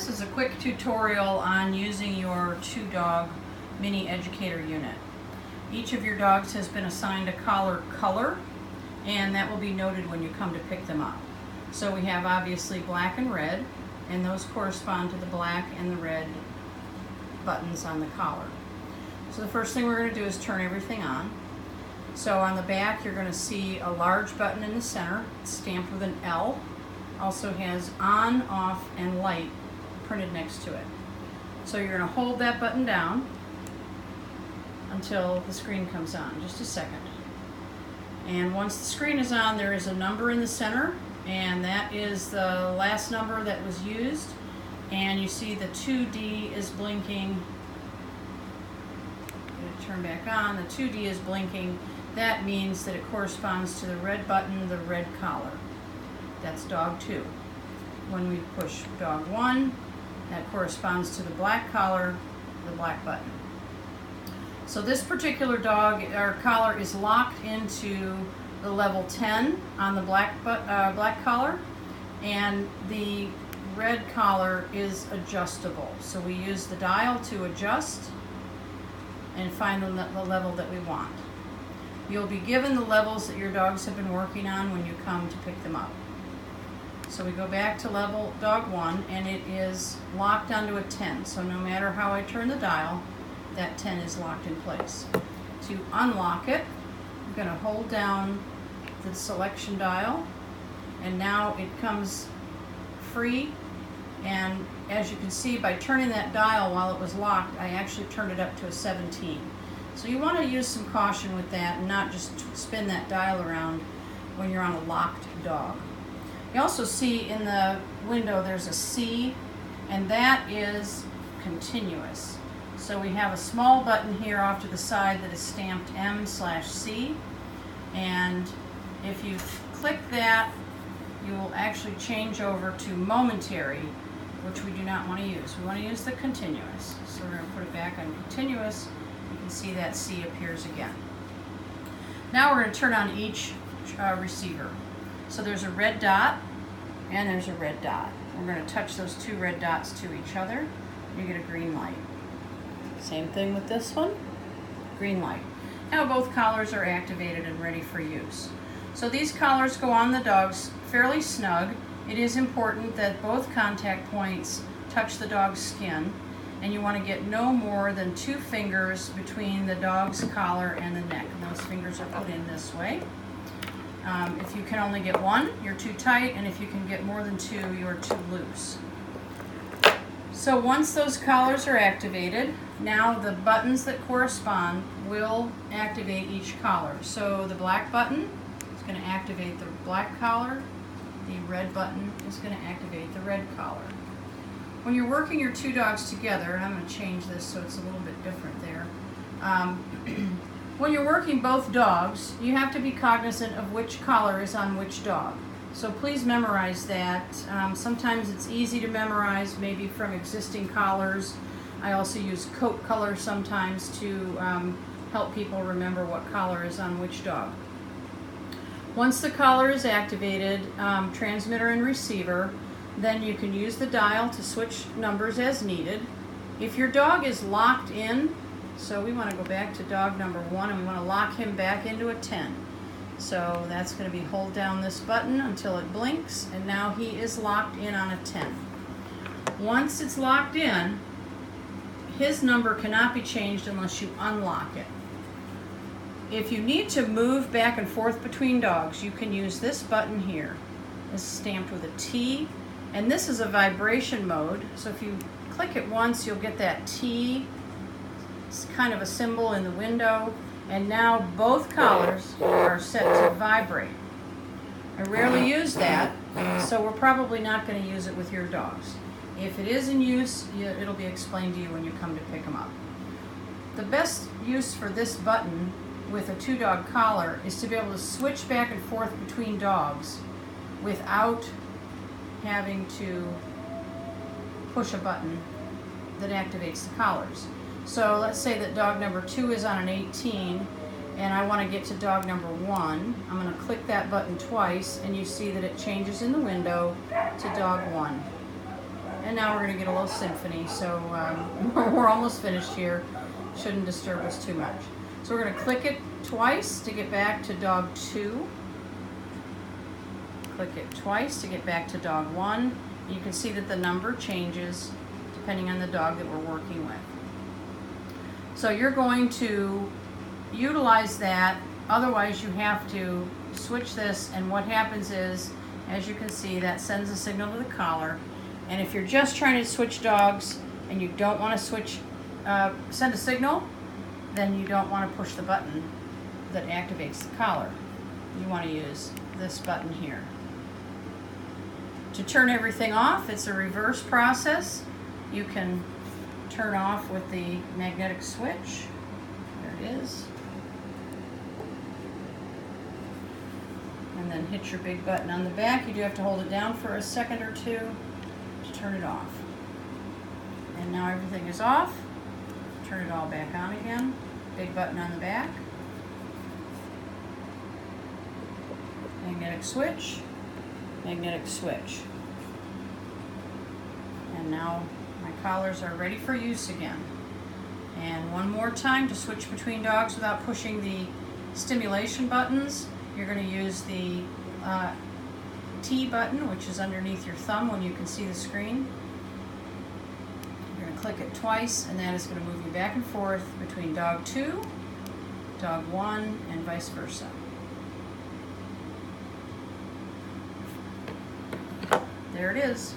This is a quick tutorial on using your 2-dog mini educator unit. Each of your dogs has been assigned a collar color, and that will be noted when you come to pick them up. So we have obviously black and red, and those correspond to the black and the red buttons on the collar. So the first thing we're going to do is turn everything on. So on the back you're going to see a large button in the center, stamped with an L. Also has on, off, and light printed next to it. So you're going to hold that button down until the screen comes on. Just a second. And once the screen is on, there is a number in the center, and that is the last number that was used. And you see the 2D is blinking. I'm going to turn back on. The 2D is blinking. That means that it corresponds to the red button, the red collar. That's dog 2. When we push dog 1, that corresponds to the black collar, the black button. So this particular dog, our collar is locked into the level 10 on the black collar, and the red collar is adjustable. So we use the dial to adjust and find the level that we want. You'll be given the levels that your dogs have been working on when you come to pick them up. So we go back to level dog 1, and it is locked onto a 10. So no matter how I turn the dial, that 10 is locked in place. To unlock it, I'm going to hold down the selection dial, and now it comes free. And as you can see, by turning that dial while it was locked, I actually turned it up to a 17. So you want to use some caution with that and not just spin that dial around when you're on a locked dog. You also see in the window there's a C, and that is continuous. So we have a small button here off to the side that is stamped M/C, and if you click that, you will actually change over to momentary, which we do not want to use. We want to use the continuous. So we're going to put it back on continuous. You can see that C appears again. Now we're going to turn on each receiver. So there's a red dot and there's a red dot. We're going to touch those 2 red dots to each other. You get a green light. Same thing with this one, green light. Now both collars are activated and ready for use. So these collars go on the dogs fairly snug. It is important that both contact points touch the dog's skin, and you want to get no more than 2 fingers between the dog's collar and the neck. And those fingers are put in this way. If you can only get 1, you're too tight, and if you can get more than 2, you're too loose. So once those collars are activated, now the buttons that correspond will activate each collar. So the black button is going to activate the black collar. The red button is going to activate the red collar. When you're working your 2 dogs together, and I'm going to change this so it's a little bit different there. When you're working both dogs, you have to be cognizant of which collar is on which dog. So please memorize that. Sometimes it's easy to memorize, maybe from existing collars. I also use coat color sometimes to help people remember what collar is on which dog. Once the collar is activated, transmitter and receiver, then you can use the dial to switch numbers as needed. If your dog is locked in, so we want to go back to dog number 1, and we want to lock him back into a 10. So that's going to be hold down this button until it blinks, and now he is locked in on a 10. Once it's locked in, his number cannot be changed unless you unlock it. If you need to move back and forth between dogs, you can use this button here. It's stamped with a T, and this is a vibration mode. So if you click it once, you'll get that T. It's kind of a symbol in the window, and now both collars are set to vibrate. I rarely use that, so we're probably not going to use it with your dogs. If it is in use, it'll be explained to you when you come to pick them up. The best use for this button with a 2-dog collar is to be able to switch back and forth between dogs without having to push a button that activates the collars. So let's say that dog number 2 is on an 18, and I want to get to dog number 1. I'm going to click that button twice, and you see that it changes in the window to dog 1. And now we're going to get a little symphony, so we're almost finished here. Shouldn't disturb us too much. So we're going to click it twice to get back to dog 2. Click it twice to get back to dog 1. You can see that the number changes depending on the dog that we're working with. So you're going to utilize that, otherwise you have to switch this, and what happens is, as you can see, that sends a signal to the collar. And if you're just trying to switch dogs and you don't want to switch, send a signal, then you don't want to push the button that activates the collar. You want to use this button here. To turn everything off, it's a reverse process. You can turn off with the magnetic switch. There it is. And then hit your big button on the back. You do have to hold it down for a second or two to turn it off. And now everything is off. Turn it all back on again. Big button on the back. Magnetic switch. Magnetic switch. And now my collars are ready for use again. And one more time to switch between dogs without pushing the stimulation buttons, you're going to use the T button, which is underneath your thumb when you can see the screen. You're going to click it twice, and that is going to move you back and forth between dog 2, dog 1, and vice versa. There it is.